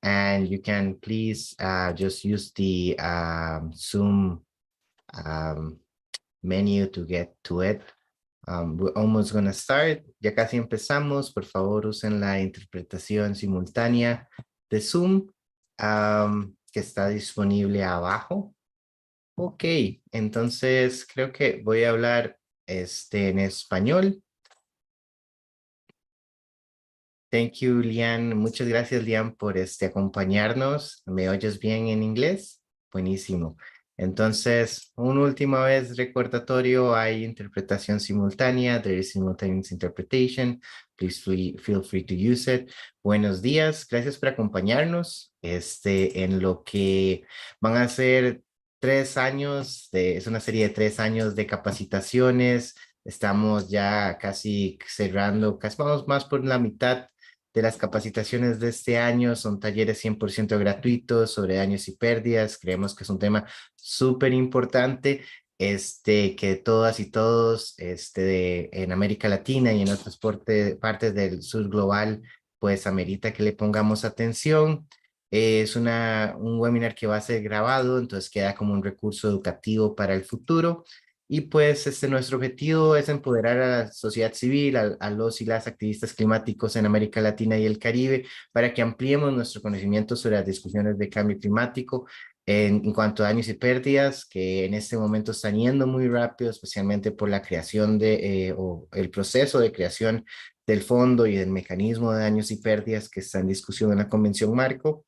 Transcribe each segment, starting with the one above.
and you can please just use the Zoom menu to get to it. We're almost going to start. Ya casi empezamos. Por favor, usen la interpretación simultánea de Zoom que está disponible abajo. Ok, entonces creo que voy a hablar en español. Thank you, Lian. Muchas gracias, Lian, por acompañarnos. ¿Me oyes bien en inglés? Buenísimo. Entonces, una última vez recordatorio, hay interpretación simultánea. There is simultaneous interpretation. Please feel free to use it. Buenos días. Gracias por acompañarnos en lo que van a ser 3 años. Es una serie de 3 años de capacitaciones. Estamos ya casi cerrando, casi vamos más por la mitad de las capacitaciones de este año. Son talleres 100% gratuitos sobre daños y pérdidas. Creemos que es un tema súper importante que todas y todos en América Latina y en otras partes del sur global pues amerita que le pongamos atención. Es un webinar que va a ser grabado, entonces queda como un recurso educativo para el futuro. Y pues nuestro objetivo es empoderar a la sociedad civil, a los y las activistas climáticos en América Latina y el Caribe, para que ampliemos nuestro conocimiento sobre las discusiones de cambio climático en cuanto a daños y pérdidas, que en este momento están yendo muy rápido, especialmente por la creación o el proceso de creación del fondo y del mecanismo de daños y pérdidas que está en discusión en la Convención Marco.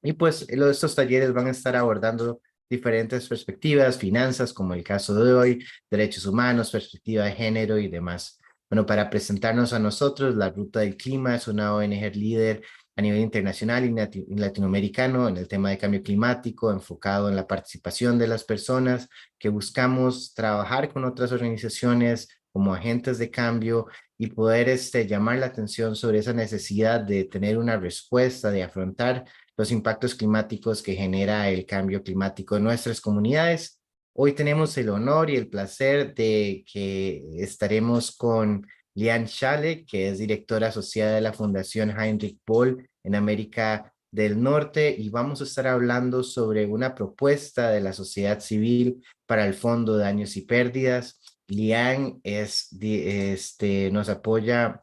Y pues estos talleres van a estar abordando diferentes perspectivas, finanzas, como el caso de hoy, derechos humanos, perspectiva de género y demás. Bueno, para presentarnos a nosotros, la Ruta del Clima es una ONG líder a nivel internacional y latinoamericano en el tema de cambio climático, enfocado en la participación de las personas, que buscamos trabajar con otras organizaciones como agentes de cambio y poder llamar la atención sobre esa necesidad de tener una respuesta, de afrontar los impactos climáticos que genera el cambio climático en nuestras comunidades. Hoy tenemos el honor y el placer de que estaremos con Lian Schale, que es directora asociada de la Fundación Heinrich Böll en América del Norte, y vamos a estar hablando sobre una propuesta de la sociedad civil para el Fondo de Daños y Pérdidas. Lian nos apoya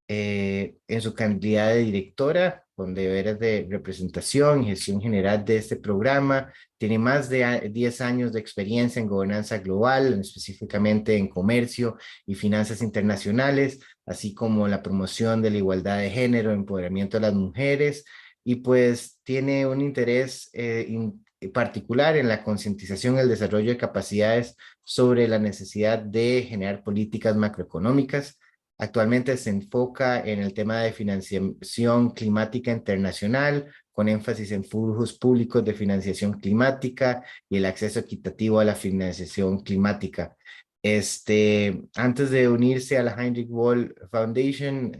en su calidad de directora, con deberes de representación y gestión general de este programa. Tiene más de 10 años de experiencia en gobernanza global, específicamente en comercio y finanzas internacionales, así como la promoción de la igualdad de género, empoderamiento de las mujeres, y pues tiene un interés particular en la concientización y el desarrollo de capacidades sobre la necesidad de generar políticas macroeconómicas. Actualmente se enfoca en el tema de financiación climática internacional, con énfasis en flujos públicos de financiación climática y el acceso equitativo a la financiación climática. Antes de unirse a la Heinrich Böll Foundation,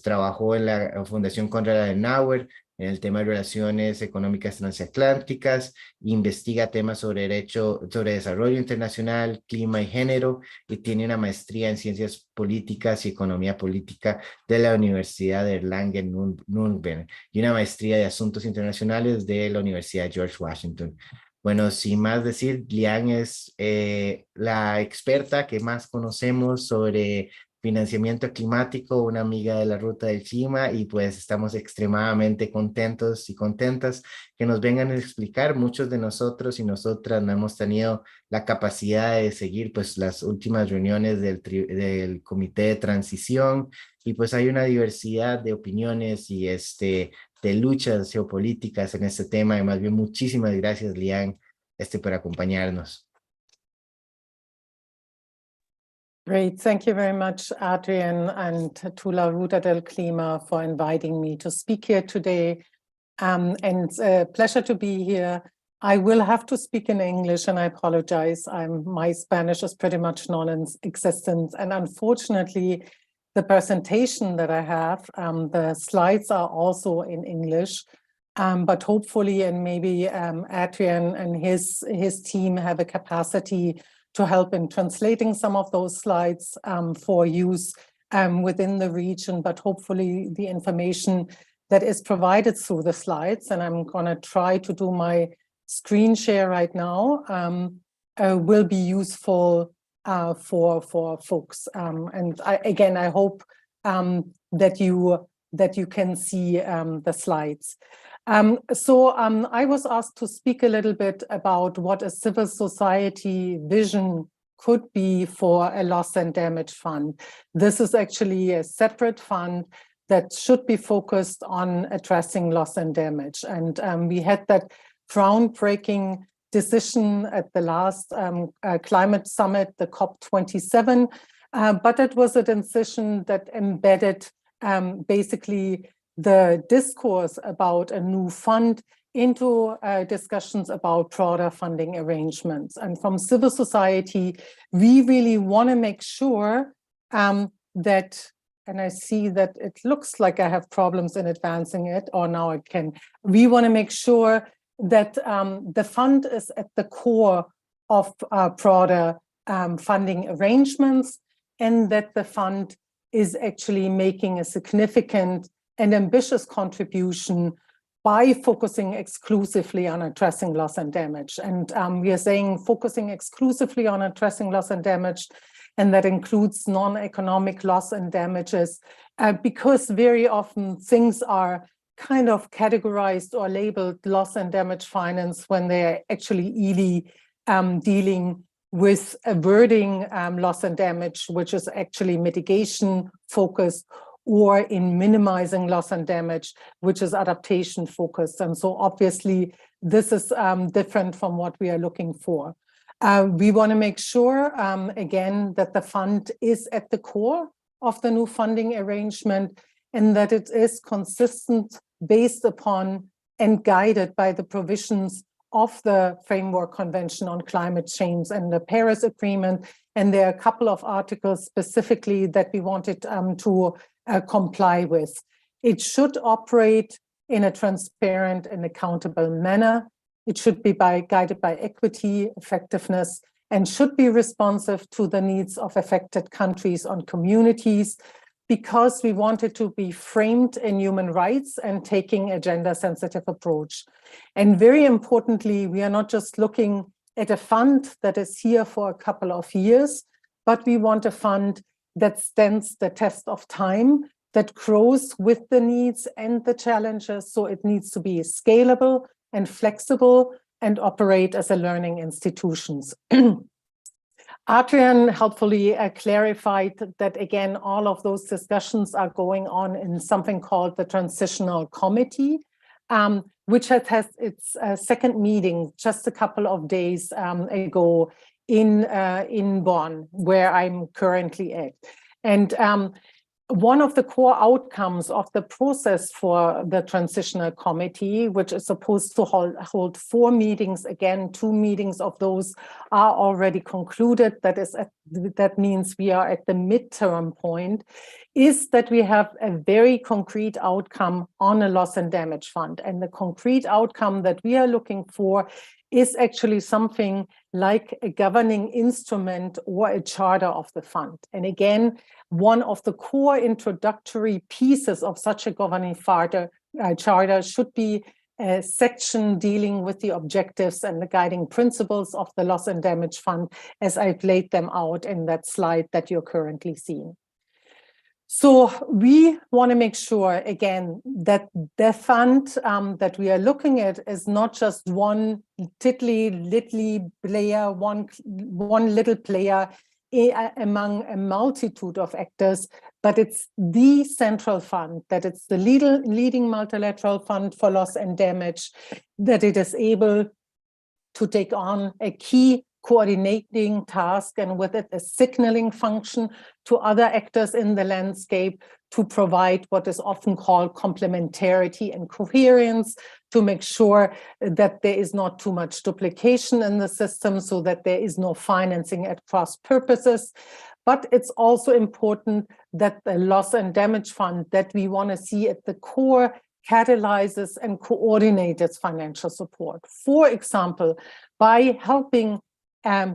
trabajó en la Fundación Konrad Adenauer en el tema de relaciones económicas transatlánticas, investiga temas sobre desarrollo internacional, clima y género, y tiene una maestría en ciencias políticas y economía política de la Universidad de Erlangen-Nürnberg y una maestría de asuntos internacionales de la Universidad George Washington. Bueno, sin más decir, Lian es la experta que más conocemos sobre financiamiento climático, una amiga de la Ruta del Clima, y pues estamos extremadamente contentos y contentas que nos vengan a explicar. Muchos de nosotros y nosotras no hemos tenido la capacidad de seguir pues las últimas reuniones del comité de transición, y pues hay una diversidad de opiniones y de luchas geopolíticas en este tema, y más bien muchísimas gracias, Lian, por acompañarnos. Great. Thank you very much, Adrian, and to La Ruta del Clima for inviting me to speak here today. And it's a pleasure to be here. I will have to speak in English, and I apologize. My Spanish is pretty much non-existent. And unfortunately, the presentation that I have, the slides are also in English. But hopefully, and maybe Adrian and his team have a capacity to help in translating some of those slides for use within the region. But hopefully the information that is provided through the slides, and I'm going to try to do my screen share right now, will be useful for folks. And I hope that you can see the slides. I was asked to speak a little bit about what a civil society vision could be for a loss and damage fund. This is actually a separate fund that should be focused on addressing loss and damage. And we had that groundbreaking decision at the last climate summit, the COP27, but it was a decision that embedded basically the discourse about a new fund into discussions about broader funding arrangements. And from civil society, we really want to make sure that, and I see that it looks like I have problems in advancing it, or now I can. We want to make sure that the fund is at the core of broader funding arrangements, and that the fund is actually making a significant and ambitious contribution by focusing exclusively on addressing loss and damage. And we are saying focusing exclusively on addressing loss and damage, and that includes non-economic loss and damages, because very often things are kind of categorized or labeled loss and damage finance when they're actually really dealing with averting loss and damage, which is actually mitigation focused, or in minimizing loss and damage, which is adaptation focused. And so obviously this is different from what we are looking for. We want to make sure, again, that the fund is at the core of the new funding arrangement, and that it is consistent, based upon and guided by the provisions of the Framework Convention on Climate Change and the Paris Agreement. And there are a couple of articles specifically that we wanted to comply with. It should operate in a transparent and accountable manner. It should be guided by equity, effectiveness, and should be responsive to the needs of affected countries and communities, because we want it to be framed in human rights and taking a gender-sensitive approach. And very importantly, we are not just looking at a fund that is here for a couple of years, but we want a fund that stands the test of time, that grows with the needs and the challenges. So it needs to be scalable and flexible and operate as a learning institutions. Adrian helpfully clarified that, again, all of those discussions are going on in something called the Transitional Committee, which has its second meeting just a couple of days ago in Bonn, where I'm currently at. And one of the core outcomes of the process for the Transitional Committee, which is supposed to hold 4 meetings, again, 2 meetings of those are already concluded, that means we are at the midterm point, is that we have a very concrete outcome on a loss and damage fund. And the concrete outcome that we are looking for is actually something like a governing instrument or a charter of the fund. And again, one of the core introductory pieces of such a governing charter should be a section dealing with the objectives and the guiding principles of the loss and damage fund, as I've laid them out in that slide that you're currently seeing. So we want to make sure, again, that the fund that we are looking at is not just one little player, one little player among a multitude of actors, but it's the central fund, that it's the leading multilateral fund for loss and damage, that it is able to take on a key coordinating task, and with it a signaling function to other actors in the landscape, to provide what is often called complementarity and coherence, to make sure that there is not too much duplication in the system, so that there is no financing at cross purposes. But it's also important that the loss and damage fund that we want to see at the core catalyzes and coordinates financial support. For example, by helping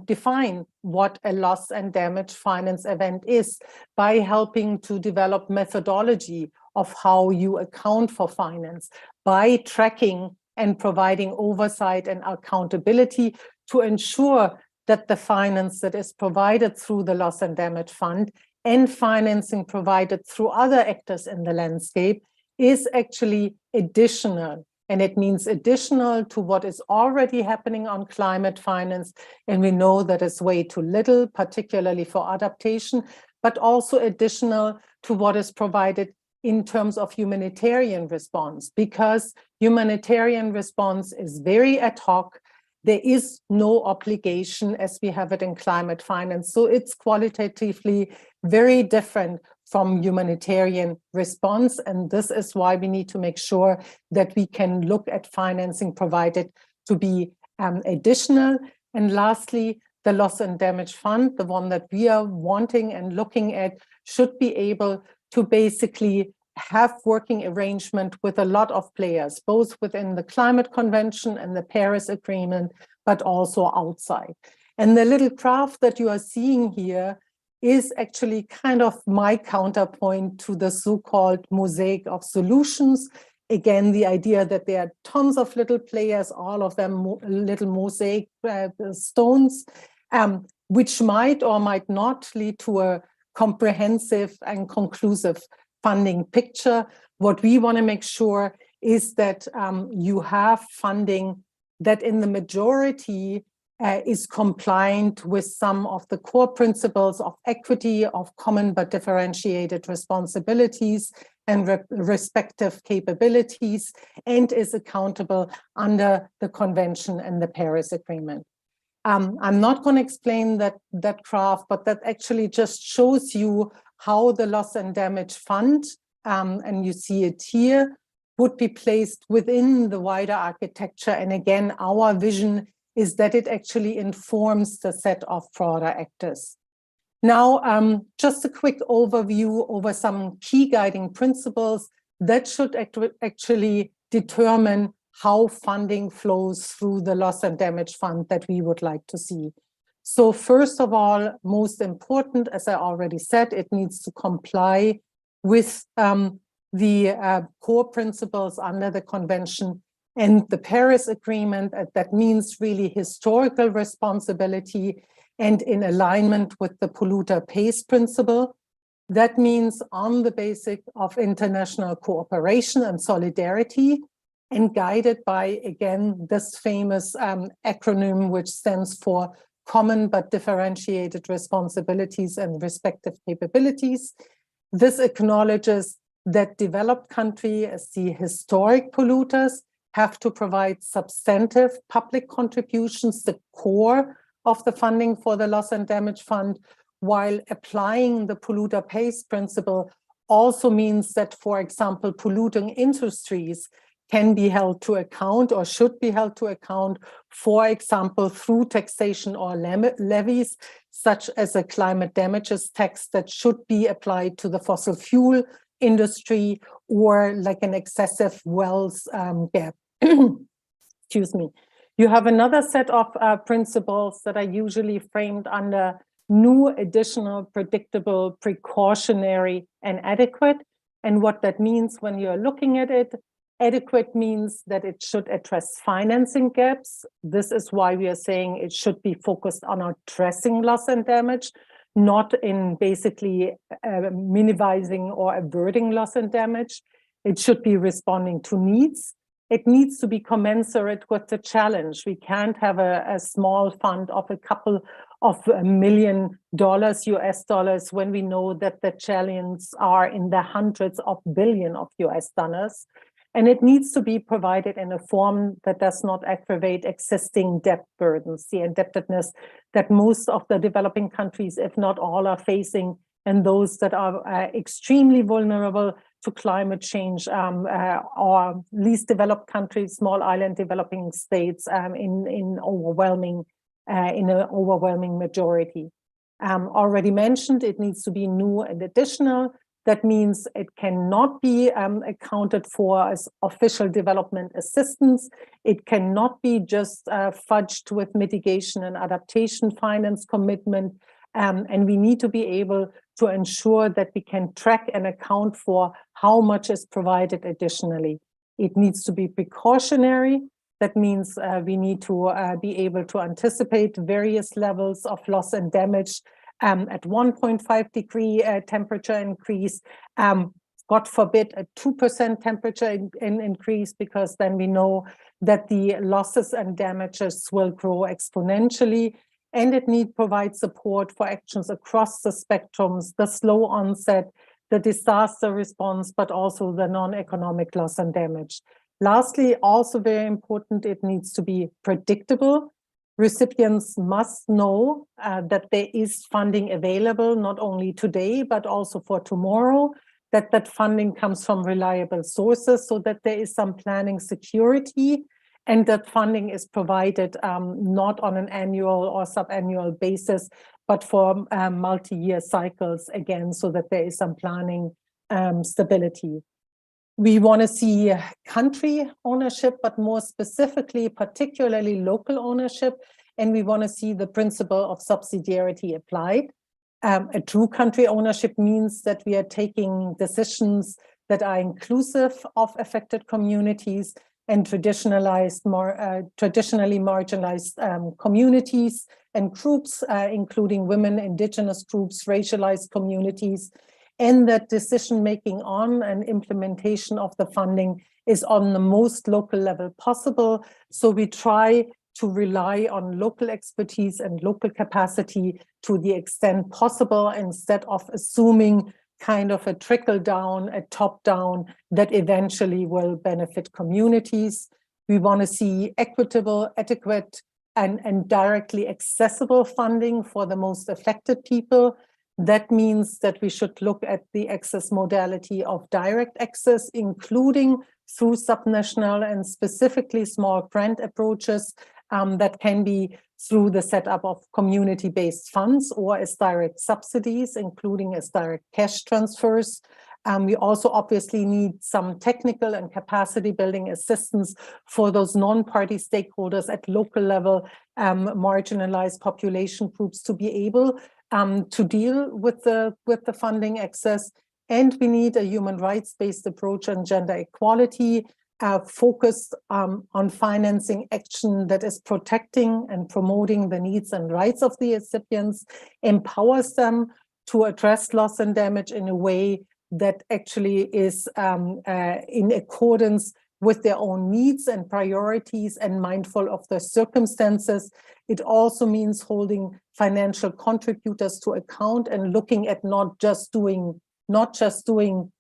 define what a loss and damage finance event is, by helping to develop methodology of how you account for finance by tracking and providing oversight and accountability to ensure that the finance that is provided through the loss and damage fund and financing provided through other actors in the landscape is actually additional. And it means additional to what is already happening on climate finance. And we know that is way too little, particularly for adaptation, but also additional to what is provided in terms of humanitarian response, because humanitarian response is very ad hoc. There is no obligation as we have it in climate finance. So it's qualitatively very different from humanitarian response. And this is why we need to make sure that we can look at financing provided to be additional. And lastly, the loss and damage fund, the one that we are wanting and looking at, should be able to basically have working arrangement with a lot of players, both within the Climate Convention and the Paris Agreement, but also outside. And the little graph that you are seeing here is actually kind of my counterpoint to the so-called Mosaic of Solutions. Again, the idea that there are tons of little players, all of them little mosaic stones, which might or might not lead to a comprehensive and conclusive funding picture. What we want to make sure is that you have funding that in the majority is compliant with some of the core principles of equity, of common but differentiated responsibilities and respective capabilities, and is accountable under the Convention and the Paris Agreement. I'm not going to explain that graph, but that actually just shows you how the loss and damage fund, and you see it here, would be placed within the wider architecture. And again, our vision is that it actually informs the set of broader actors. Now, just a quick overview over some key guiding principles that should actually determine how funding flows through the loss and damage fund that we would like to see. So first of all, most important, as I already said, it needs to comply with the core principles under the Convention and the Paris Agreement. That means really historical responsibility and in alignment with the polluter pays principle. That means on the basis of international cooperation and solidarity, and guided by, again, this famous acronym, which stands for common but differentiated responsibilities and respective capabilities. This acknowledges that developed countries, as the historic polluters, have to provide substantive public contributions, the core of the funding for the loss and damage fund, while applying the polluter pays principle also means that, for example, polluting industries can be held to account or should be held to account, for example, through taxation or levies, such as a climate damages tax that should be applied to the fossil fuel industry, or like an excessive wells gap. Excuse me. You have another set of principles that are usually framed under new, additional, predictable, precautionary, and adequate. And what that means when you're looking at it, adequate means that it should address financing gaps. This is why we are saying it should be focused on addressing loss and damage, not in basically minimizing or averting loss and damage. It should be responding to needs. It needs to be commensurate with the challenge. We can't have a small fund of a couple of $1 million US dollars when we know that the challenges are in the hundreds of billions of US dollars. And it needs to be provided in a form that does not aggravate existing debt burdens, the indebtedness that most of the developing countries, if not all, are facing, and those that are extremely vulnerable to climate change, or least developed countries, small island developing states, in an overwhelming majority. Already mentioned, it needs to be new and additional. That means it cannot be accounted for as official development assistance. It cannot be just fudged with mitigation and adaptation finance commitment And we need to be able to ensure that we can track and account for how much is provided additionally. It needs to be precautionary. That means we need to be able to anticipate various levels of loss and damage at 1.5 degree temperature increase. God forbid a 2% temperature increase, because then we know that the losses and damages will grow exponentially. And it needs to provide support for actions across the spectrums, the slow onset, the disaster response, but also the non-economic loss and damage. Lastly, also very important, it needs to be predictable. Recipients must know that there is funding available, not only today, but also for tomorrow, that funding comes from reliable sources, so that there is some planning security, and that funding is provided not on an annual or sub-annual basis, but for multi-year cycles, again, so that there is some planning stability. We want to see country ownership, but more specifically, particularly local ownership, and we want to see the principle of subsidiarity applied. A true country ownership means that we are taking decisions that are inclusive of affected communities and traditionally marginalized communities and groups, including women, indigenous groups, racialized communities, and that decision-making on and implementation of the funding is on the most local level possible. So we try to rely on local expertise and local capacity to the extent possible, instead of assuming kind of a trickle-down, a top-down that eventually will benefit communities. We want to see equitable, adequate, and directly accessible funding for the most affected people. That means that we should look at the access modality of direct access, including through subnational and specifically small grant approaches that can be through the setup of community-based funds or as direct subsidies, including as direct cash transfers. We also obviously need some technical and capacity building assistance for those non-party stakeholders at local level, marginalized population groups, to be able to deal with the funding access. And we need a human rights-based approach on gender equality, focused on financing action that is protecting and promoting the needs and rights of the recipients, empowers them to address loss and damage in a way that actually is in accordance with their own needs and priorities and mindful of their circumstances. It also means holding financial contributors to account and looking at not just doing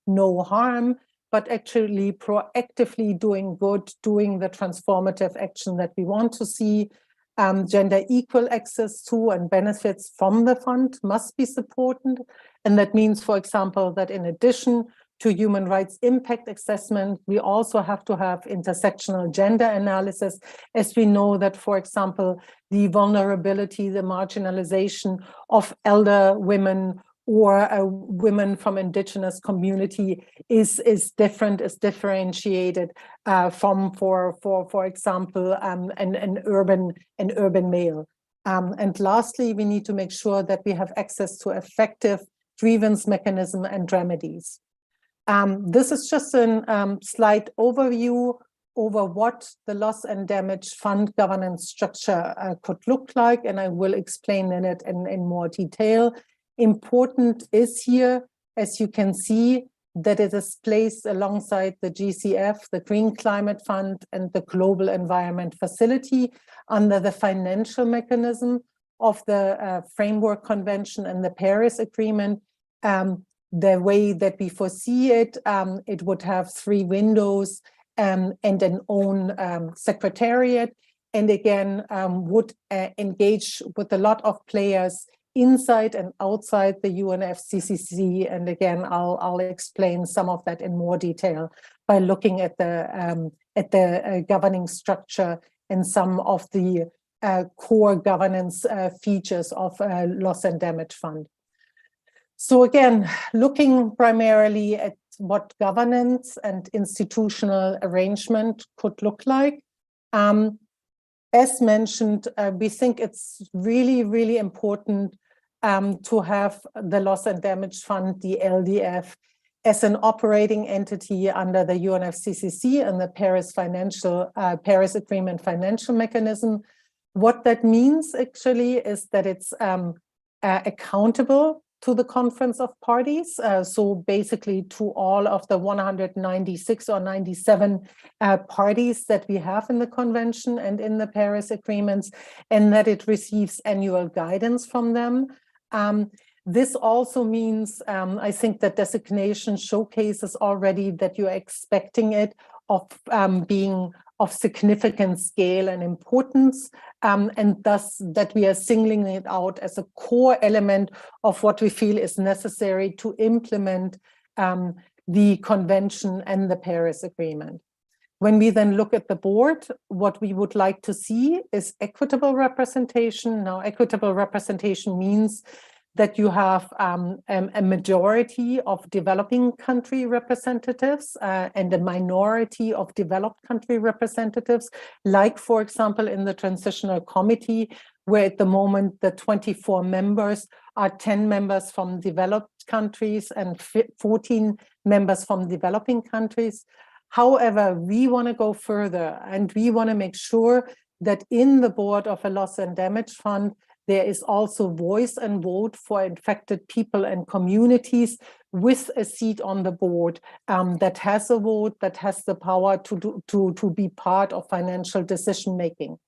no harm, but actually proactively doing good, doing the transformative action that we want to see. Gender equal access to and benefits from the fund must be supported. And that means, for example, that in addition to human rights impact assessment, we also have to have intersectional gender analysis, as we know that, for example, the vulnerability, the marginalization of elder women or women from indigenous community is different, is differentiated from, for example, an urban male. And lastly, we need to make sure that we have access to effective grievance mechanism and remedies. This is just a slight overview over what the loss and damage fund governance structure could look like, and I will explain it in more detail. Important is here, as you can see, that it is placed alongside the GCF, the Green Climate Fund, and the Global Environment Facility under the financial mechanism of the Framework Convention and the Paris Agreement. The way that we foresee it, it would have 3 windows and an own secretariat, and again, would engage with a lot of players inside and outside the UNFCCC. And again, I'll explain some of that in more detail by looking at the governing structure and some of the core governance features of loss and damage fund. So again, looking primarily at what governance and institutional arrangement could look like. As mentioned, we think it's really, really important to have the Loss and Damage Fund, the LDF, as an operating entity under the UNFCCC and the Paris Agreement financial mechanism. What that means actually is that it's accountable to the Conference of Parties, so basically to all of the 196 or 97 parties that we have in the Convention and in the Paris Agreements, and that it receives annual guidance from them. This also means, I think that designation showcases already that you're expecting it of being of significant scale and importance, and thus that we are singling it out as a core element of what we feel is necessary to implement the Convention and the Paris Agreement. When we then look at the board, what we would like to see is equitable representation. Now, equitable representation means that you have a majority of developing country representatives and a minority of developed country representatives, like, for example, in the Transitional Committee, where at the moment the 24 members are 10 members from developed countries and 14 members from developing countries. However, we want to go further, and we want to make sure that in the board of a Loss and Damage Fund, there is also voice and vote for affected people and communities with a seat on the board that has a vote, that has the power to be part of financial decision making.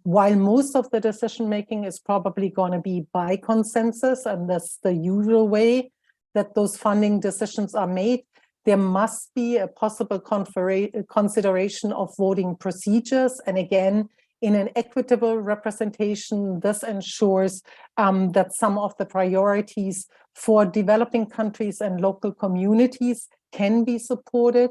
While most of the decision making is probably going to be by consensus, and that's the usual way that those funding decisions are made, there must be a possible consideration of voting procedures. And again, in an equitable representation, this ensures that some of the priorities for developing countries and local communities can be supported.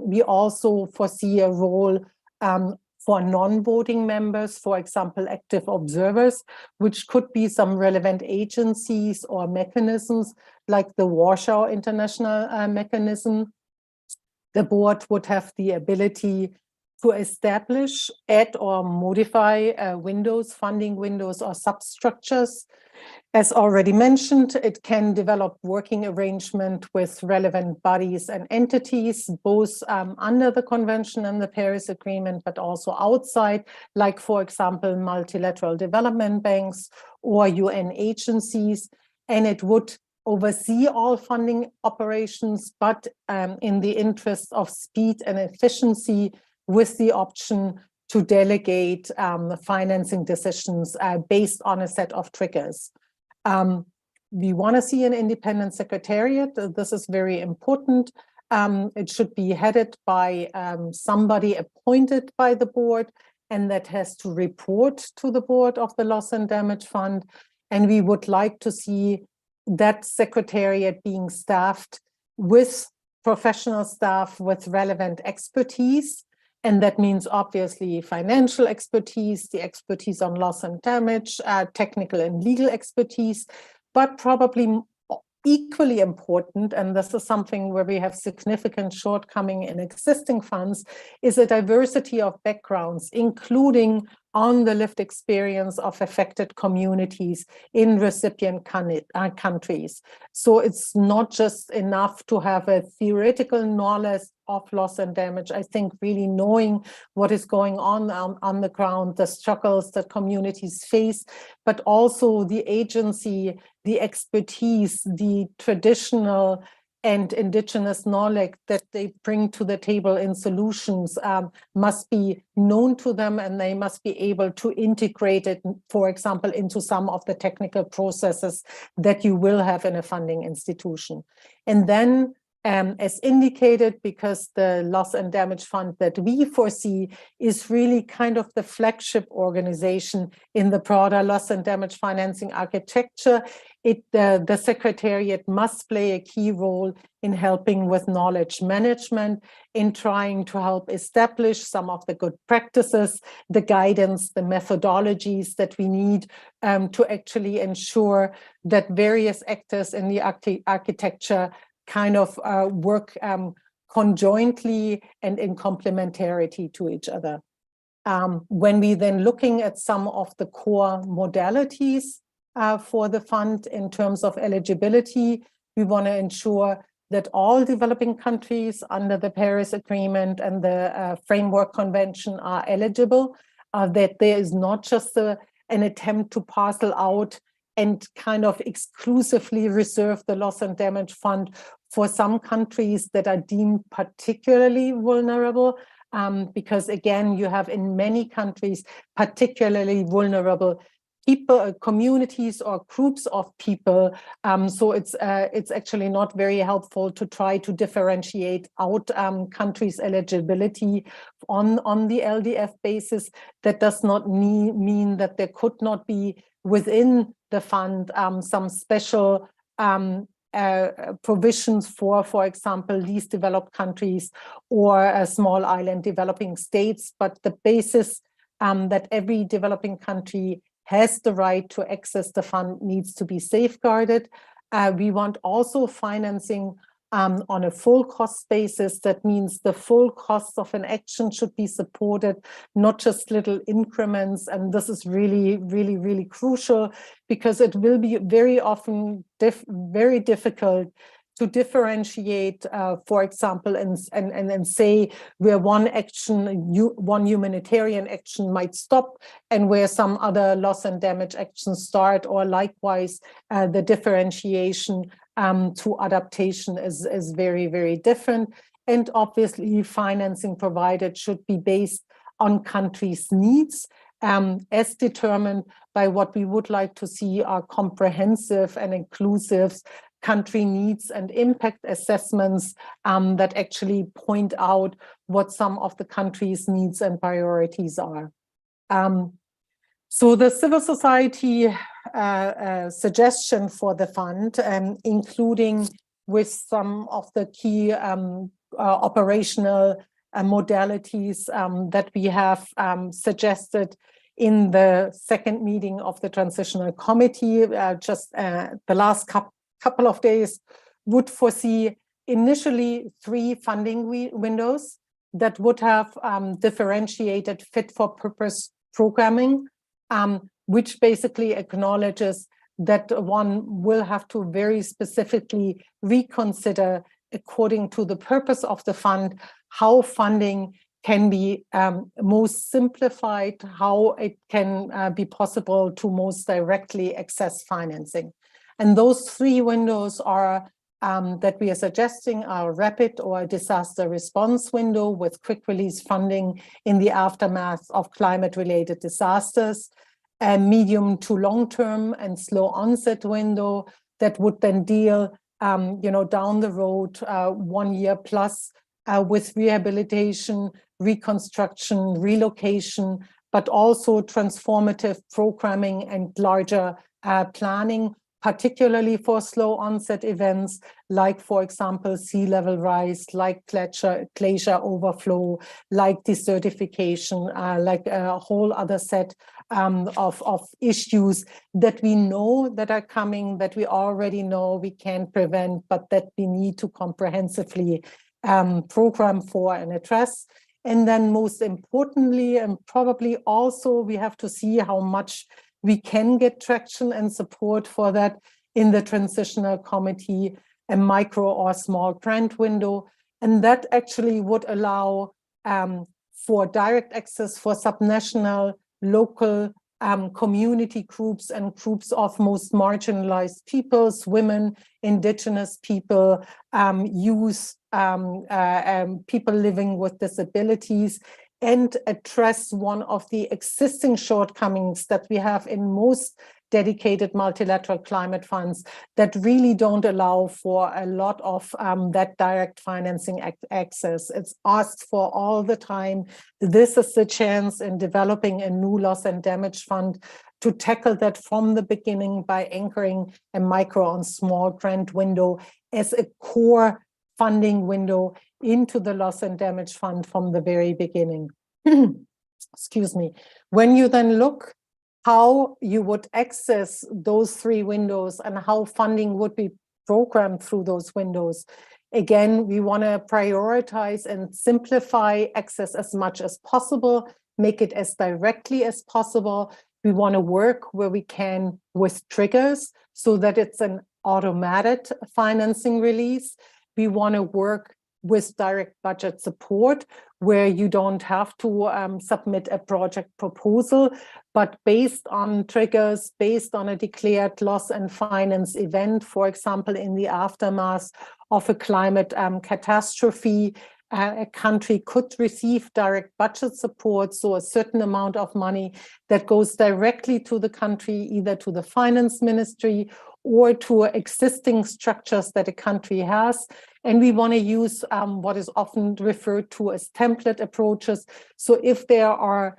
We also foresee a role for non-voting members, for example, active observers, which could be some relevant agencies or mechanisms like the Warsaw International Mechanism. The board would have the ability to establish, add or modify funding windows or substructures. As already mentioned, it can develop working arrangement with relevant bodies and entities, both under the Convention and the Paris Agreement, but also outside, like, for example, multilateral development banks or UN agencies. And it would oversee all funding operations, but in the interest of speed and efficiency, with the option to delegate the financing decisions based on a set of triggers. We want to see an independent secretariat. This is very important. It should be headed by somebody appointed by the board, and that has to report to the board of the Loss and Damage Fund. And we would like to see that secretariat being staffed with professional staff with relevant expertise. And that means obviously financial expertise, the expertise on loss and damage, technical and legal expertise, but probably equally important, and this is something where we have significant shortcoming in existing funds, is a diversity of backgrounds, including on the lived experience of affected communities in recipient countries. So it's not just enough to have a theoretical knowledge of loss and damage. I think really knowing what is going on the ground, the struggles that communities face, but also the agency, the expertise, the traditional and indigenous knowledge that they bring to the table in solutions must be known to them, and they must be able to integrate it, for example, into some of the technical processes that you will have in a funding institution. And then, as indicated, because the Loss and Damage Fund that we foresee is really kind of the flagship organization in the broader loss and damage financing architecture, the Secretariat must play a key role in helping with knowledge management, in trying to help establish some of the good practices, the guidance, the methodologies that we need to actually ensure that various actors in the architecture kind of work conjointly and in complementarity to each other. When we then looking at some of the core modalities for the fund in terms of eligibility. We want to ensure that all developing countries under the Paris Agreement and the Framework Convention are eligible, that there is not just an attempt to parcel out and kind of exclusively reserve the loss and damage fund for some countries that are deemed particularly vulnerable, because again, you have in many countries particularly vulnerable people, communities or groups of people. So it's actually not very helpful to try to differentiate out countries' eligibility on the LDF basis. That does not mean that there could not be within the fund some special provisions for example, least developed countries or small island developing states, but the basis that every developing country has the right to access the fund needs to be safeguarded. We want also financing on a full cost basis. That means the full cost of an action should be supported, not just little increments. And this is really, really, really crucial, because it will be very often very difficult to differentiate, for example, and say where one humanitarian action might stop and where some other loss and damage actions start, or likewise, the differentiation to adaptation is very, very different. And obviously, financing provided should be based on countries' needs, as determined by what we would like to see are comprehensive and inclusive country needs and impact assessments that actually point out what some of the country's needs and priorities are. So the civil society suggestion for the fund, including with some of the key operational modalities that we have suggested in the second meeting of the Transitional Committee, just the last couple of days, would foresee initially 3 funding windows that would have differentiated fit-for-purpose programming, which basically acknowledges that one will have to very specifically reconsider, according to the purpose of the fund, how funding can be most simplified, how it can be possible to most directly access financing. And those 3 windows are that we are suggesting are rapid or disaster response window with quick release funding in the aftermath of climate-related disasters, a medium to long-term and slow onset window that would then deal, down the road, 1 year plus with rehabilitation, reconstruction, relocation, but also transformative programming and larger planning, particularly for slow onset events, like, for example, sea level rise, like glacier overflow, like desertification, like a whole other set of issues that we know that are coming, that we already know we can't prevent, but that we need to comprehensively program for and address. And then most importantly, and probably also, we have to see how much we can get traction and support for that in the Transitional Committee, a micro or small grant window. And that actually would allow for direct access for subnational, local community groups and groups of most marginalized peoples, women, indigenous people, youth, people living with disabilities, and address one of the existing shortcomings that we have in most dedicated multilateral climate funds that really don't allow for a lot of that direct financing access. It's asked for all the time. This is the chance in developing a new loss and damage fund to tackle that from the beginning by anchoring a micro and small grant window as a core funding window into the loss and damage fund from the very beginning. Excuse me. When you then look how you would access those 3 windows and how funding would be programmed through those windows, again, we want to prioritize and simplify access as much as possible, make it as directly as possible, We want to work where we can with triggers so that it's an automated financing release. We want to work with direct budget support where you don't have to submit a project proposal, but based on triggers, based on a declared loss and finance event, for example, in the aftermath of a climate catastrophe, a country could receive direct budget support, so a certain amount of money that goes directly to the country, either to the finance ministry or to existing structures that a country has. And we want to use what is often referred to as template approaches. So if there are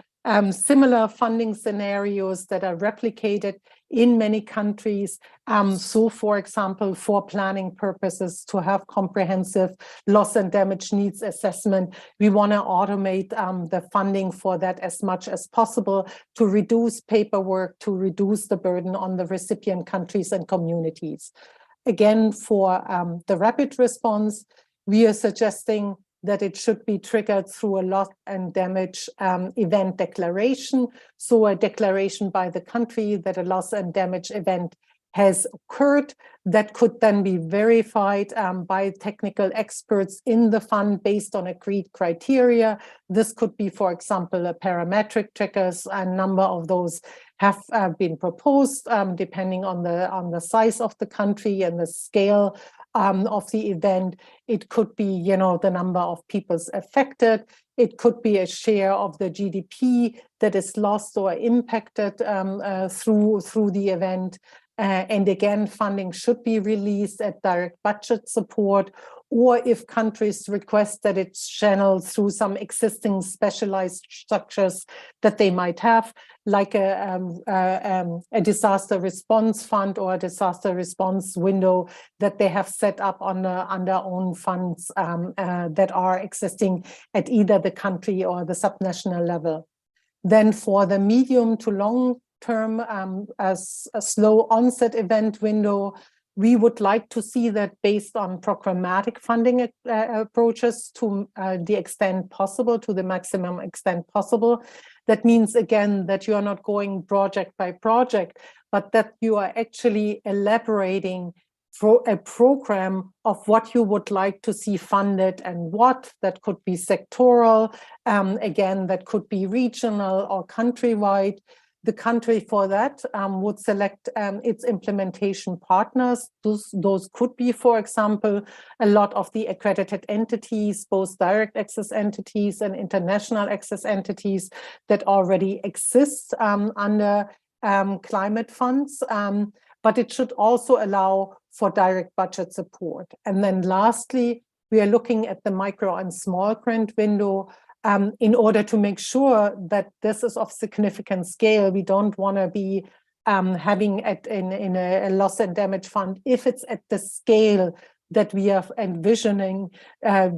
similar funding scenarios that are replicated in many countries. So, for example, for planning purposes, to have comprehensive loss and damage needs assessment, we want to automate the funding for that as much as possible to reduce paperwork, to reduce the burden on the recipient countries and communities. Again, for the rapid response, we are suggesting that it should be triggered through a loss and damage event declaration. So a declaration by the country that a loss and damage event has occurred that could then be verified by technical experts in the fund based on agreed criteria. This could be, for example, a parametric triggers. A number of those have been proposed depending on the size of the country and the scale of the event. It could be, the number of people affected. It could be a share of the GDP that is lost or impacted through the event. And again, funding should be released at direct budget support, or if countries request that it's channeled through some existing specialized structures that they might have, like a disaster response fund or a disaster response window that they have set up on their own funds that are existing at either the country or the subnational level. Then for the medium to long term, as a slow onset event window, we would like to see that based on programmatic funding approaches to the extent possible, to the maximum extent possible. That means, again, that you are not going project by project, but that you are actually elaborating a program of what you would like to see funded and what. That could be sectoral, again, that could be regional or countrywide. The country for that would select its implementation partners. Those could be, for example, a lot of the accredited entities, both direct access entities and international access entities that already exist under climate funds. But it should also allow for direct budget support. And then lastly, we are looking at the micro and small grant window in order to make sure that this is of significant scale. We don't want to be having it in a loss and damage fund if it's at the scale that we are envisioning,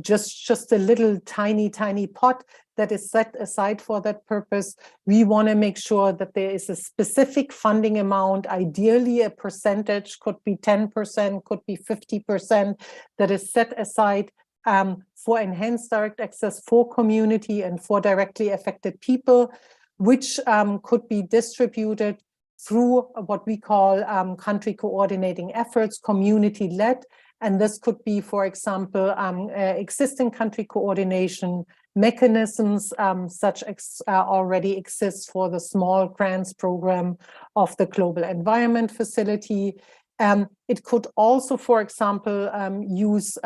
just a little tiny pot that is set aside for that purpose. We want to make sure that there is a specific funding amount, ideally a percentage, could be 10%, could be 50%, that is set aside for enhanced direct access for community and for directly affected people, which could be distributed through what we call country coordinating efforts, community-led. And this could be, for example, existing country coordination mechanisms, such as already exists for the small grants program of the Global Environment Facility. It could also, for example, use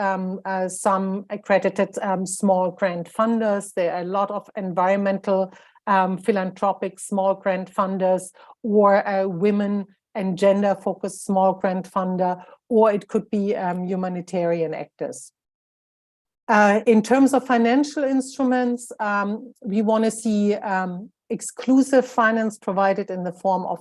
some accredited small grant funders. There are a lot of environmental philanthropic small grant funders, or women and gender-focused small grant funder, or it could be humanitarian actors. In terms of financial instruments, we want to see exclusive finance provided in the form of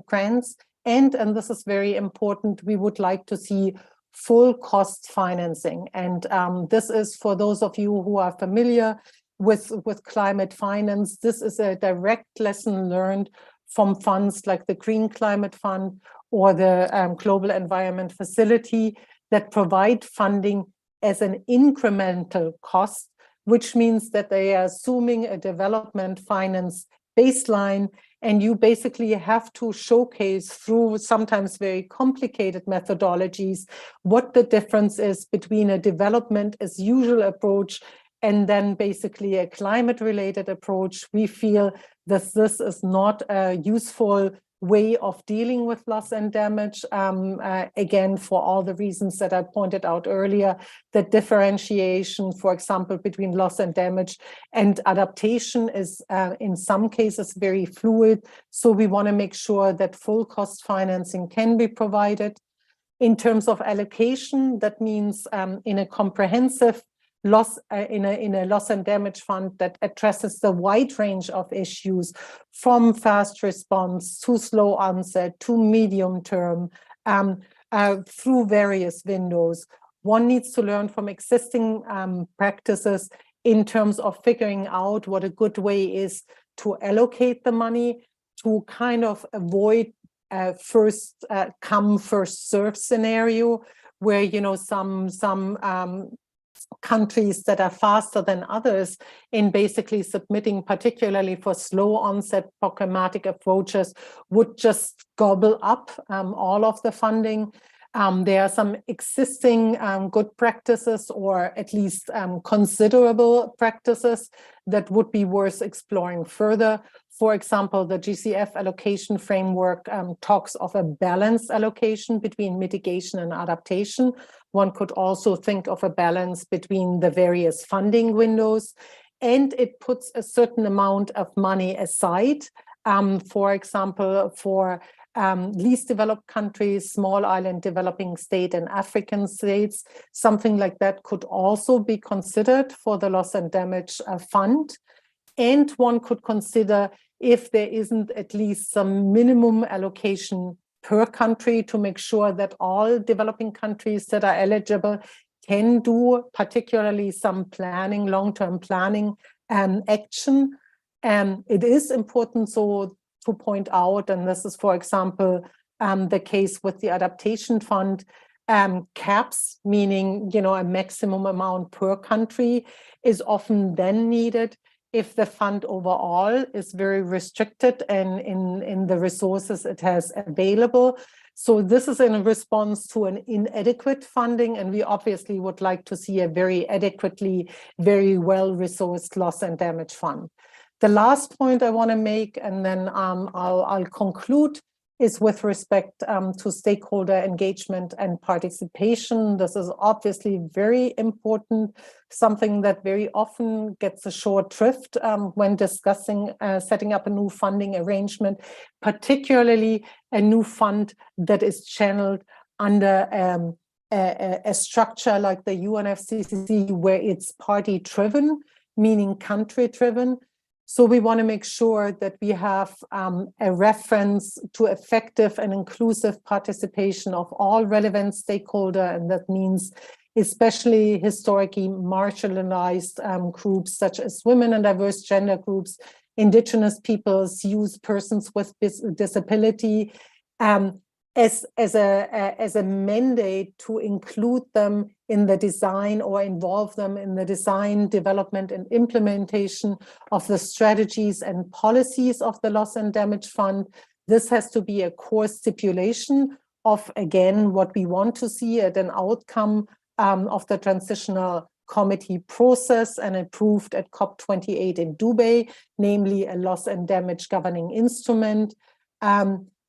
grants. And this is very important, we would like to see full cost financing. And this is, for those of you who are familiar with climate finance, this is a direct lesson learned from funds like the Green Climate Fund or the Global Environment Facility that provide funding as an incremental cost, which means that they are assuming a development finance baseline and you basically have to showcase through sometimes very complicated methodologies what the difference is between a development as usual approach and then basically a climate-related approach. We feel that this is not a useful way of dealing with loss and damage, again, for all the reasons that I pointed out earlier. The differentiation, for example, between loss and damage and adaptation is in some cases very fluid. So we want to make sure that full cost financing can be provided. In terms of allocation, that means in a comprehensive loss in a loss and damage fund that addresses the wide range of issues, from fast response to slow onset to medium term, through various windows. One needs to learn from existing practices in terms of figuring out what a good way is to allocate the money, to kind of avoid first come, first serve scenario, where, you know, some countries that are faster than others in basically submitting, particularly for slow onset programmatic approaches, would just gobble up all of the funding. There are some existing good practices, or at least considerable practices, that would be worth exploring further. For example, the GCF allocation framework talks of a balanced allocation between mitigation and adaptation. One could also think of a balance between the various funding windows, and it puts a certain amount of money aside, for example, for least developed countries, small island developing state and African states. Something like that could also be considered for the loss and damage fund. And one could consider if there isn't at least some minimum allocation per country to make sure that all developing countries that are eligible can do particularly some planning, long-term planning action. It is important so to point out, and this is, for example, the case with the adaptation fund, caps, meaning, you know, a maximum amount per country, is often then needed if the fund overall is very restricted and in the resources it has available. So this is in response to an inadequate funding, and we obviously would like to see a very adequately, very well-resourced loss and damage fund. The last point I want to make, and then I'll conclude, is with respect to stakeholder engagement and participation. This is obviously very important, something that very often gets a short shrift when discussing setting up a new funding arrangement, particularly a new fund that is channeled under a structure like the UNFCCC, where it's party-driven, meaning country-driven. So we want to make sure that we have a reference to effective and inclusive participation of all relevant stakeholders, and that means especially historically marginalized groups such as women and diverse gender groups, indigenous peoples, youth, persons with disability, as a mandate to include them in the design or involve them in the design, development, and implementation of the strategies and policies of the Loss and Damage Fund. This has to be a core stipulation of, again, what we want to see at an outcome of the transitional committee process and approved at COP28 in Dubai, namely a loss and damage governing instrument.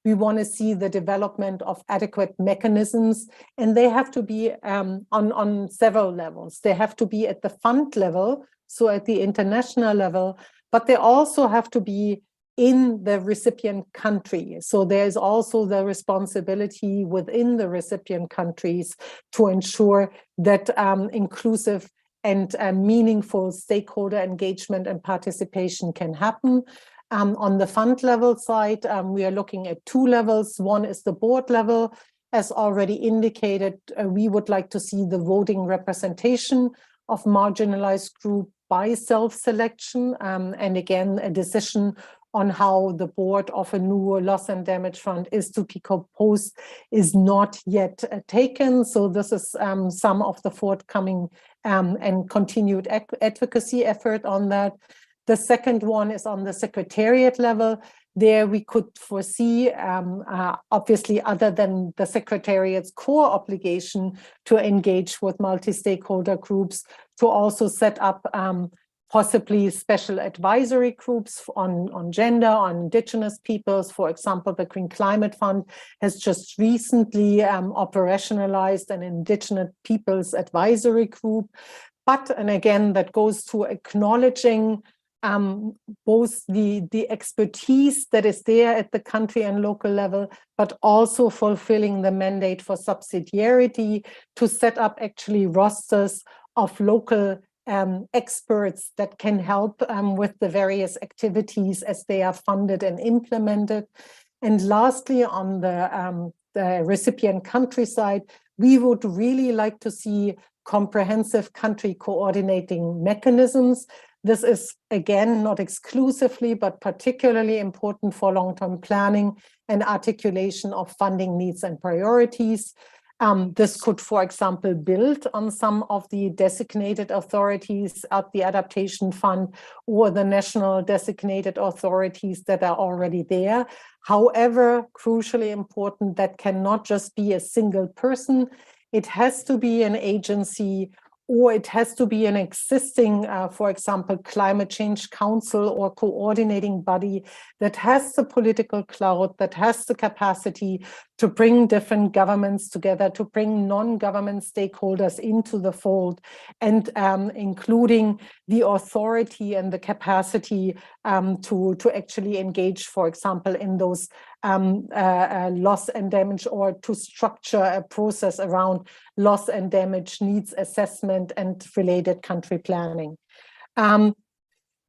We want to see the development of adequate mechanisms, and they have to be on several levels. They have to be at the fund level, so at the international level, but they also have to be in the recipient country. So there's also the responsibility within the recipient countries to ensure that inclusive and meaningful stakeholder engagement and participation can happen. On the fund level side, we are looking at two levels. One is the board level. As already indicated, we would like to see the voting representation of marginalized group by self-selection, and again, a decision on how the board of a new loss and damage fund is to be composed is not yet taken. So this is some of the forthcoming and continued advocacy effort on that. The second one is on the secretariat level. There we could foresee, obviously, other than the Secretariat's core obligation to engage with multi-stakeholder groups, to also set up possibly special advisory groups on gender, on indigenous peoples. For example, the Green Climate Fund has just recently operationalized an indigenous peoples advisory group. But, and again, that goes to acknowledging both the expertise that is there at the country and local level, but also fulfilling the mandate for subsidiarity to set up actually rosters of local experts that can help with the various activities as they are funded and implemented. And lastly, on the recipient country side, we would really like to see comprehensive country coordinating mechanisms. This is, again, not exclusively, but particularly important for long-term planning and articulation of funding needs and priorities. This could, for example, build on some of the designated authorities at the Adaptation Fund or the national designated authorities that are already there. However, crucially important, that cannot just be a single person. It has to be an agency, or it has to be an existing, for example, climate change council or coordinating body that has the political clout, that has the capacity to bring different governments together, to bring non-government stakeholders into the fold, and including the authority and the capacity to actually engage, for example, in those loss and damage, or to structure a process around loss and damage needs assessment and related country planning.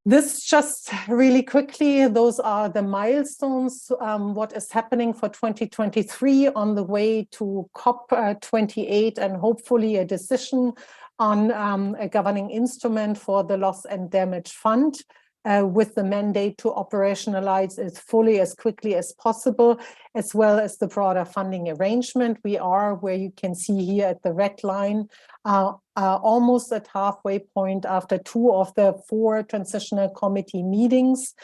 This just really quickly, those are the milestones, what is happening for 2023 on the way to COP28 and hopefully a decision on a governing instrument for the Loss and Damage Fund, with the mandate to operationalize it fully as quickly as possible, as well as the broader funding arrangement. We are, where you can see here at the red line, almost at halfway point after 2 of the 4 transitional committee meetings.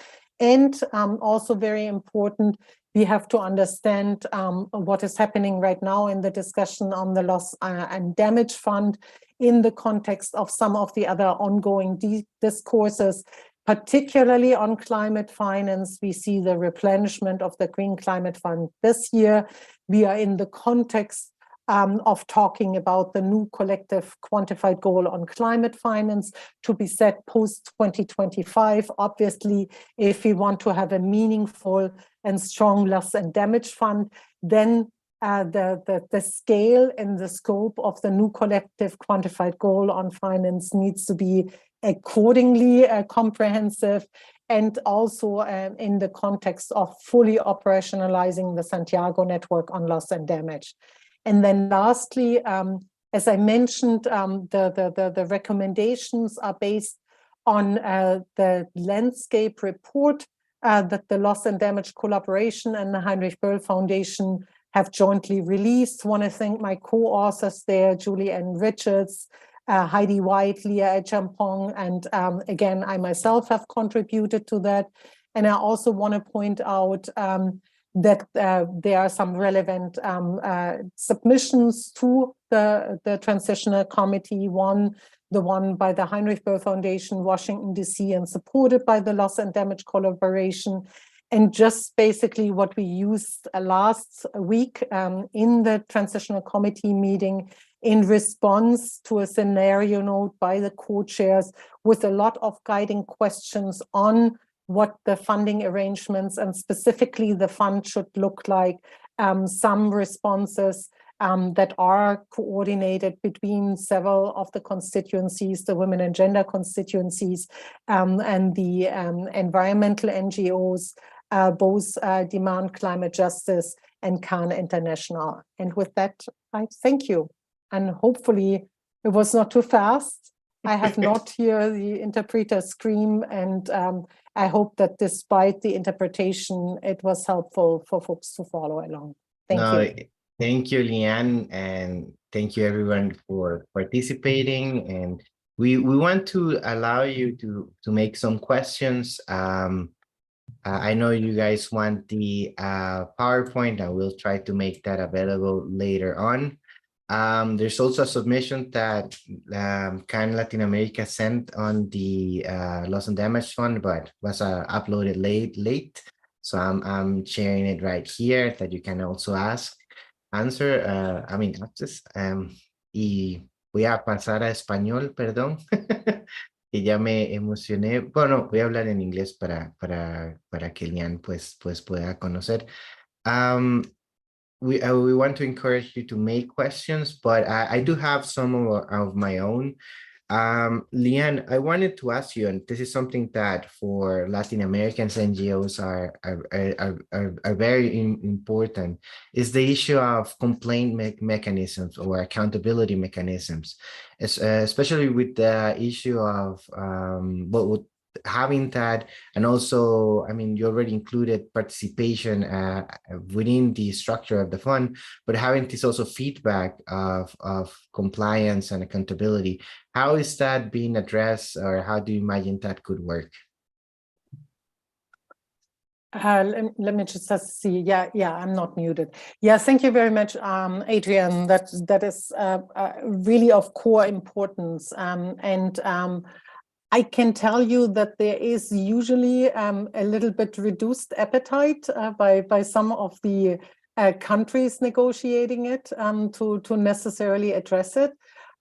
And also very important, we have to understand what is happening right now in the discussion on the Loss and Damage Fund in the context of some of the other ongoing discourses, particularly on climate finance. We see the replenishment of the Green Climate Fund this year. We are in the context of talking about the new collective quantified goal on climate finance to be set post-2025. Obviously, if we want to have a meaningful and strong loss and damage fund, then the scale and the scope of the new collective quantified goal on finance needs to be accordingly comprehensive, and also in the context of fully operationalizing the Santiago network on loss and damage. And then lastly, as I mentioned, the recommendations are based on the landscape report that the Loss and Damage Collaboration and the Heinrich Böll Foundation have jointly released. I want to thank my co-authors there, Julie Ann Richards, Heidi White, Leah Echampong, and again, I myself have contributed to that. And I also want to point out that there are some relevant submissions to the Transitional Committee. The one by the Heinrich Böll Foundation, Washington, D.C., and supported by the Loss and Damage Collaboration. And just basically what we used last week in the Transitional Committee meeting in response to a scenario note by the co-chairs with a lot of guiding questions on what the funding arrangements and specifically the fund should look like. Some responses that are coordinated between several of the constituencies, the women and gender constituencies, and the environmental NGOs, both Demand Climate Justice and Can International. And with that, I thank you. And hopefully it was not too fast. I have not heard the interpreter scream, and I hope that despite the interpretation, it was helpful for folks to follow along. Thank you. Thank you, Leanne, and thank you everyone for participating. And we want to allow you to make some questions. I know you guys want the PowerPoint. I will try to make that available later on. There's also a submission that Can Latin America sent on the Loss and Damage Fund, but was uploaded late. So I'm sharing it right here that you can also answer. Access. Y voy a pasar a español, perdón. Que ya me emocioné. Bueno, voy a hablar en inglés para que Lian pues pueda conocer. We want to encourage you to make questions, but I do have some of my own. Lian, I wanted to ask you, and this is something that for Latin Americans NGOs are very important, is the issue of complaint mechanisms or accountability mechanisms, especially with the issue of having that, and also, I mean, you already included participation within the structure of the fund, but having this also feedback of compliance and accountability. How is that being addressed, or how do you imagine that could work? Let me just see. Yeah, I'm not muted. Yeah, thank you very much, Adrian. That is really of core importance. I can tell you that there is usually a little bit reduced appetite by some of the countries negotiating it to necessarily address it.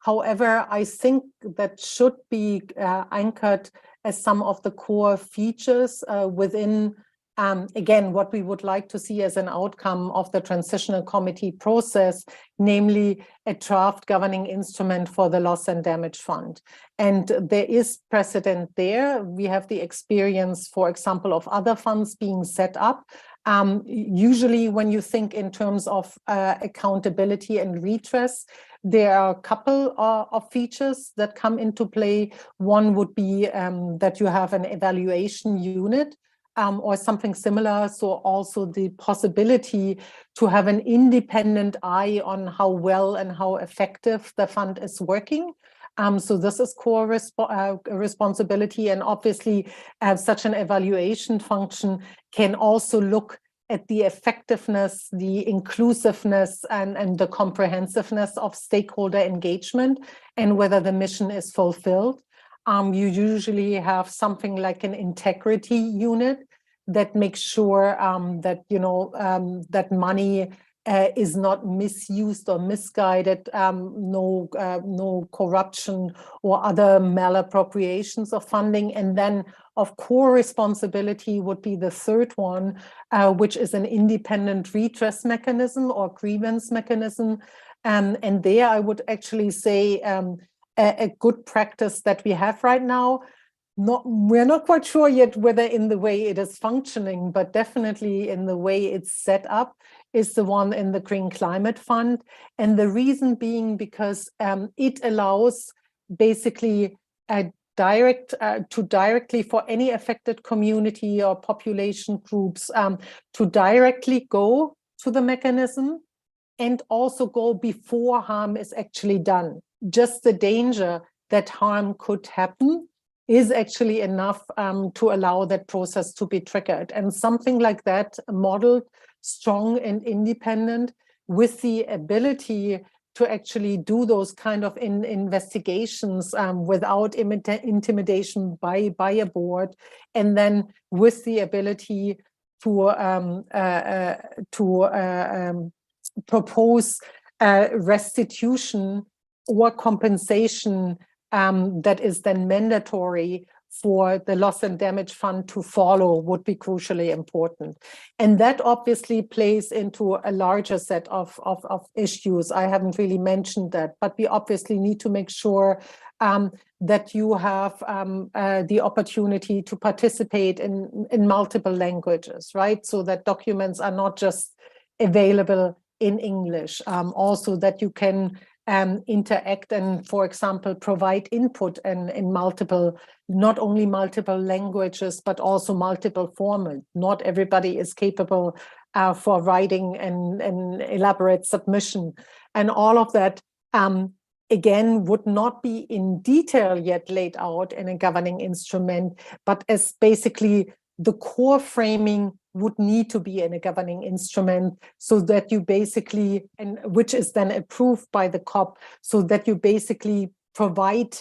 However, I think that should be anchored as some of the core features within, again, what we would like to see as an outcome of the transitional committee process, namely a draft governing instrument for the Loss and Damage Fund. And there is precedent there. We have the experience, for example, of other funds being set up. Usually when you think in terms of accountability and redress, there are a couple of features that come into play. One would be that you have an evaluation unit or something similar. So also the possibility to have an independent eye on how well and how effective the fund is working. So this is core responsibility, and obviously such an evaluation function can also look at the effectiveness, the inclusiveness, and the comprehensiveness of stakeholder engagement and whether the mission is fulfilled. You usually have something like an integrity unit that makes sure that that money is not misused or misguided, no corruption or other malappropriations of funding. And then of core responsibility would be the third one, which is an independent redress mechanism or grievance mechanism. And there I would actually say a good practice that we have right now. We're not quite sure yet whether in the way it is functioning, but definitely in the way it's set up is the one in the Green Climate Fund. And the reason being because it allows basically directly for any affected community or population groups to directly go to the mechanism and also go before harm is actually done. Just the danger that harm could happen is actually enough to allow that process to be triggered. And something like that, modeled, strong and independent, with the ability to actually do those kind of investigations without intimidation by a board, and then with the ability to propose restitution or compensation that is then mandatory for the Loss and Damage Fund to follow would be crucially important. And that obviously plays into a larger set of issues. I haven't really mentioned that, but we obviously need to make sure that you have the opportunity to participate in multiple languages, right? So that documents are not just available in English, also that you can interact and, for example, provide input in multiple, not only multiple languages, but also multiple formats. Not everybody is capable for writing an elaborate submission. And all of that, again, would not be in detail yet laid out in a governing instrument, but as basically the core framing would need to be in a governing instrument, so that you basically, and which is then approved by the COP, so that you basically provide,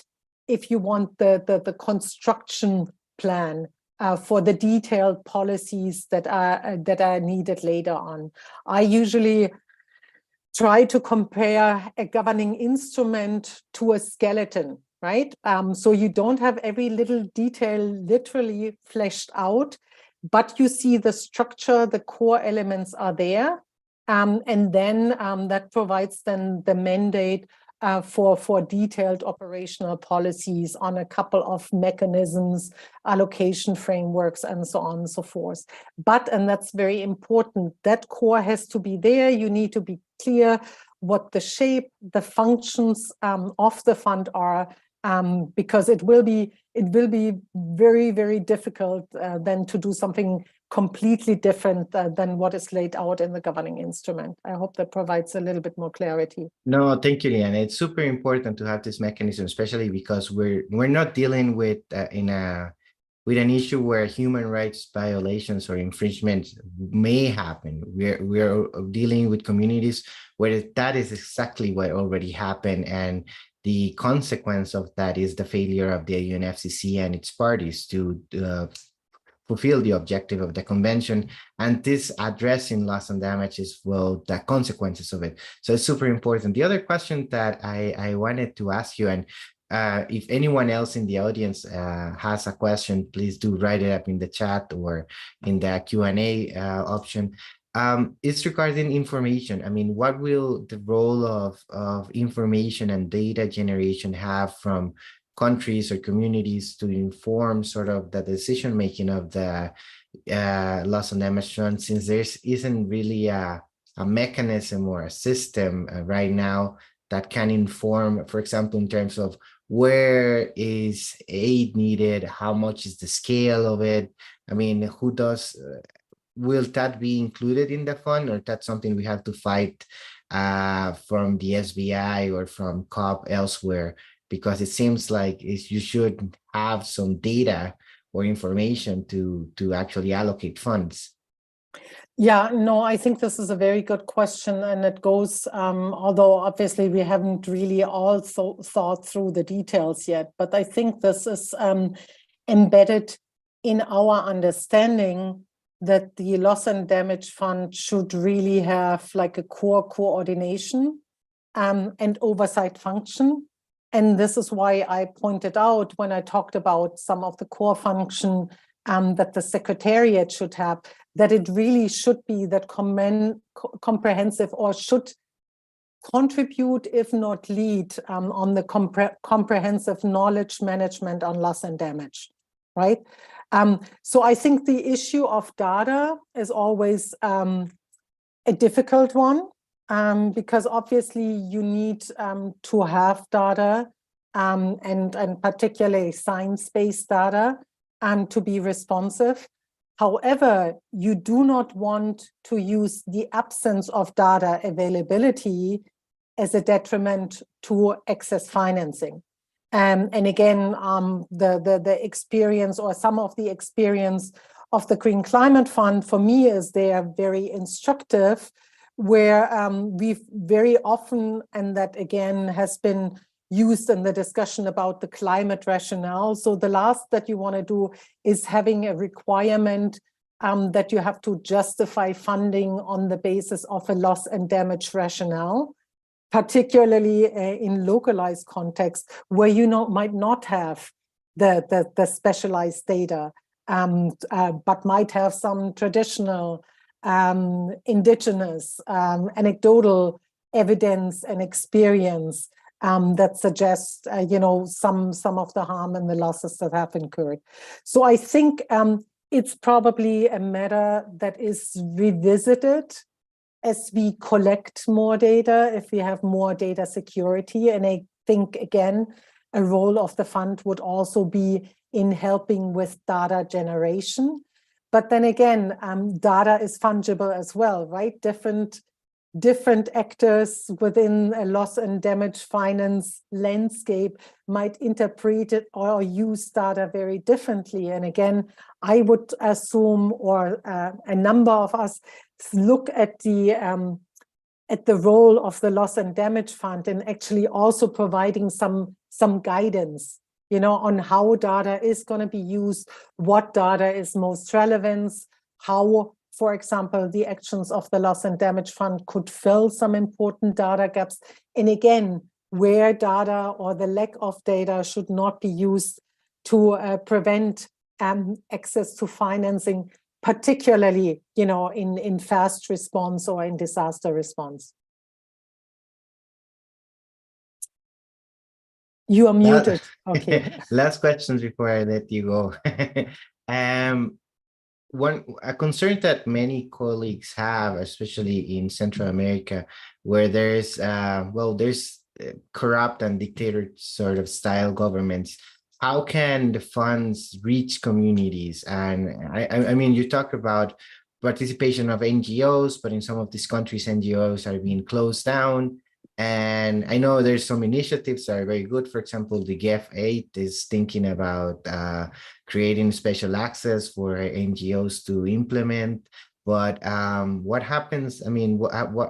if you want, the construction plan for the detailed policies that are needed later on. I usually try to compare a governing instrument to a skeleton, right? So you don't have every little detail literally fleshed out, but you see the structure, the core elements are there. And then that provides then the mandate for detailed operational policies on a couple of mechanisms, allocation frameworks, and so on and so forth. But, and that's very important, that core has to be there. You need to be clear what the shape, the functions of the fund are, because it will be very, very difficult then to do something completely different than what is laid out in the governing instrument. I hope that provides a little bit more clarity. No, thank you, Liana. It's super important to have this mechanism, especially because we're not dealing with with an issue where human rights violations or infringements may happen. We're dealing with communities where that is exactly what already happened, and the consequence of that is the failure of the UNFCCC and its parties to fulfill the objective of the convention, and this addressing loss and damages, well, the consequences of it. So it's super important. The other question that I wanted to ask you, and if anyone else in the audience has a question, please do write it up in the chat or in the Q&A option. It's regarding information. I mean, what will the role of information and data generation have from countries or communities to inform sort of the decision making of the loss and damage fund, since there isn't really a mechanism or a system right now that can inform, for example, in terms of where is aid needed, how much is the scale of it? I mean, who does, will that be included in the fund, or that's something we have to fight from the SBI or from COP elsewhere? Because it seems like you should have some data or information to actually allocate funds. Yeah, no, I think this is a very good question, and it goes, although obviously we haven't really also thought through the details yet, but I think this is embedded in our understanding that the loss and damage fund should really have like a core coordination and oversight function. And this is why I pointed out when I talked about some of the core function that the Secretariat should have, that it really should be that comprehensive, or should contribute, if not lead, on the comprehensive knowledge management on loss and damage, right? So I think the issue of data is always a difficult one, because obviously you need to have data, and particularly science-based data, to be responsive. However, you do not want to use the absence of data availability as a detriment to access financing. And again, the experience, or some of the experience of the Green Climate Fund, for me, is they are very instructive, where we've very often, and that again has been used in the discussion about the climate rationale. So the last that you want to do is having a requirement that you have to justify funding on the basis of a loss and damage rationale, particularly in localized context where you might not have the specialized data, but might have some traditional, indigenous, anecdotal evidence and experience that suggests, some of the harm and the losses that have incurred. So I think it's probably a matter that is revisited as we collect more data, if we have more data security. And I think, again, a role of the fund would also be in helping with data generation. But then again, data is fungible as well, right? Different different actors within a loss and damage finance landscape might interpret it or use data very differently. And again, I would assume, or a number of us look at the role of the loss and damage fund in actually also providing some guidance, on how data is going to be used, what data is most relevant, how, for example, the actions of the loss and damage fund could fill some important data gaps. And again, where data or the lack of data should not be used to prevent access to financing, particularly, in fast response or in disaster response. You are muted. Okay. Last questions before I let you go. A concern that many colleagues have, especially in Central America, where there's corrupt and dictator sort of style governments. How can the funds reach communities? And I mean, you talk about participation of NGOs, but in some of these countries, NGOs are being closed down. And I know there's some initiatives that are very good. For example, the GEF8 is thinking about creating special access for NGOs to implement. But what happens? I mean,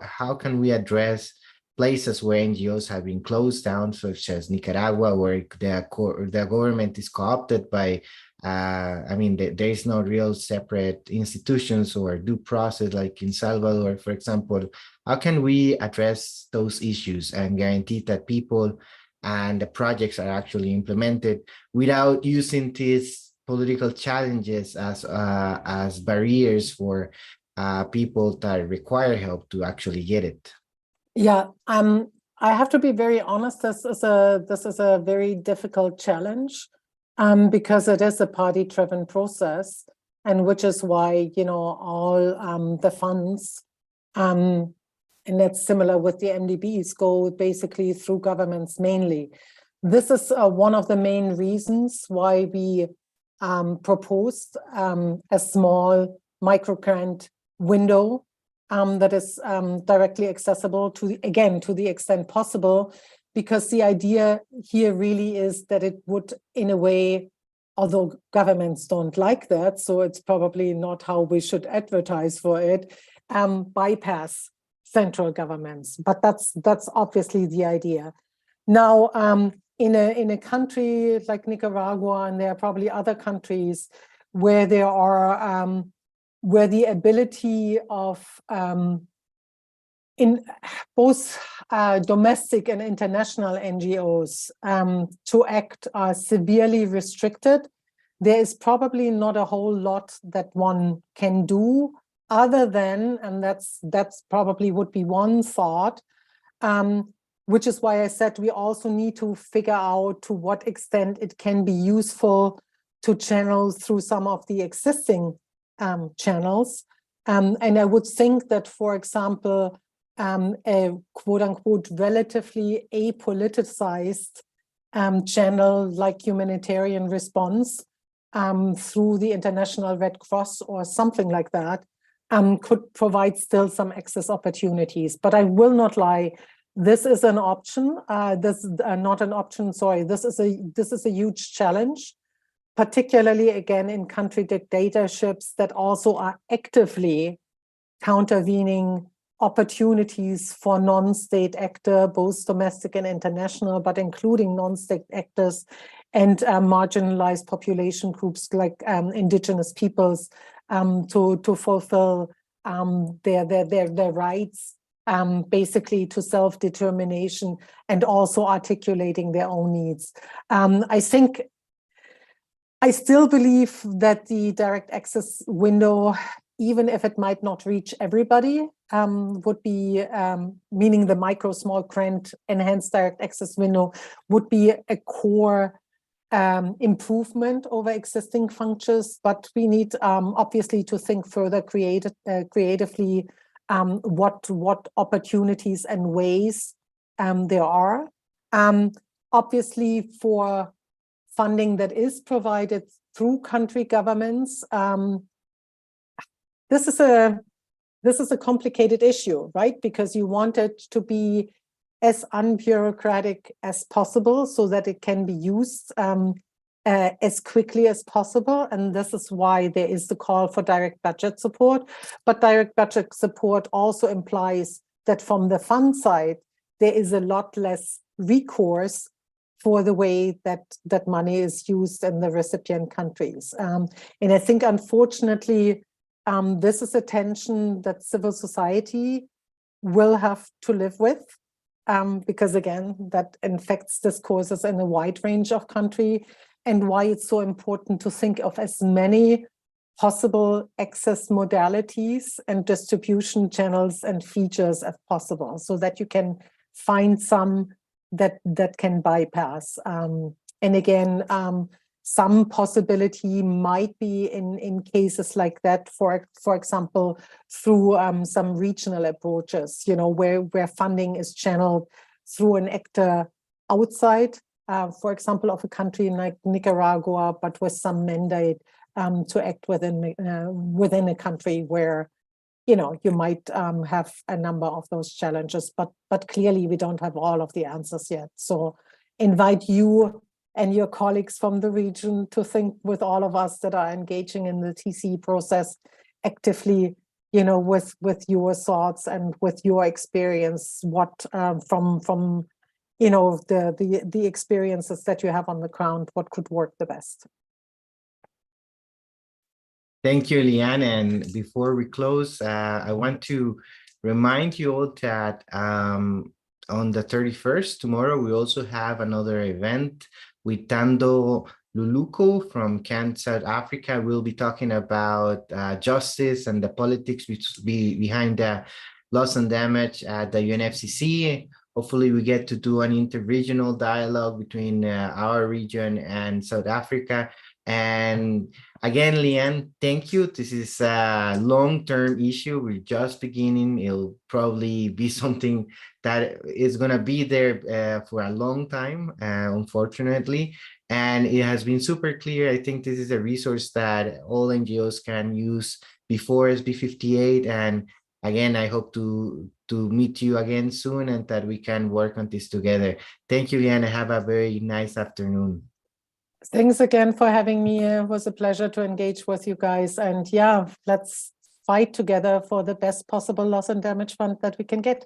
how can we address places where NGOs have been closed down, such as Nicaragua, where the government is co-opted by, I mean, there is no real separate institutions or due process like in Salvador, for example. How can we address those issues and guarantee that people and the projects are actually implemented without using these political challenges as barriers for people that require help to actually get it? Yeah, I have to be very honest. This is a very difficult challenge, because it is a party-driven process, and which is why all the funds, and that's similar with the MDBs, go basically through governments mainly. This is one of the main reasons why we proposed a small microgrant window that is directly accessible to the extent possible, because the idea here really is that it would, in a way, although governments don't like that, so it's probably not how we should advertise for it, bypass central governments. But that's obviously the idea. Now, in a country like Nicaragua, and there are probably other countries where there are where the ability of in both domestic and international NGOs to act are severely restricted. There is probably not a whole lot that one can do other than, and that's probably would be one thought, which is why I said we also need to figure out to what extent it can be useful to channel through some of the existing channels. And I would think that, for example, a quote-unquote relatively apoliticized channel like humanitarian response through the International Red Cross or something like that could provide still some access opportunities. But I will not lie, this is an option. This is not an option, sorry. This is a huge challenge, particularly again in country dictatorships that also are actively countervening opportunities for non-state actor, both domestic and international, but including non-state actors and marginalized population groups like indigenous peoples to fulfill their rights, basically to self-determination, and also articulating their own needs. I still believe that the direct access window, even if it might not reach everybody, would be, meaning the micro, small grant enhanced direct access window would be a core improvement over existing functions. But we need obviously to think further creatively what opportunities and ways there are. Obviously, for funding that is provided through country governments, this is a this is a complicated issue, right? Because you want it to be as unbureaucratic as possible so that it can be used as quickly as possible. And this is why there is the call for direct budget support. But direct budget support also implies that from the fund side, there is a lot less recourse for the way that money is used in the recipient countries. And I think, unfortunately, this is a tension that civil society will have to live with, because, again, that infects discourses in a wide range of countries, and why it's so important to think of as many possible access modalities and distribution channels and features as possible, so that you can find some that can bypass. And again, some possibility might be in cases like that, for example, through some regional approaches, where funding is channeled through an actor outside, for example, of a country like Nicaragua, but with some mandate to act within a country where you might have a number of those challenges, but clearly we don't have all of the answers yet. So invite you and your colleagues from the region to think with all of us that are engaging in the TC process actively, with your thoughts and with your experience, what from the experiences that you have on the ground, what could work the best. Thank you, Liane. And before we close, I want to remind you all that on the 31st, tomorrow, we also have another event with Tando Luluko from South Africa. We'll be talking about justice and the politics behind the loss and damage at the UNFCCC. Hopefully, we get to do an interregional dialogue between our region and South Africa. And again, Liane, thank you. This is a long-term issue. We're just beginning. It'll probably be something that is going to be there for a long time, unfortunately. And it has been super clear. I think this is a resource that all NGOs can use before SB 58. And again, I hope to meet you again soon and that we can work on this together. Thank you, Liane. Have a very nice afternoon. Thanks again for having me. It was a pleasure to engage with you guys. And yeah, let's fight together for the best possible loss and damage fund that we can get.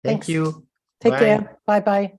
Thank you. Take Bye. care. Bye-bye.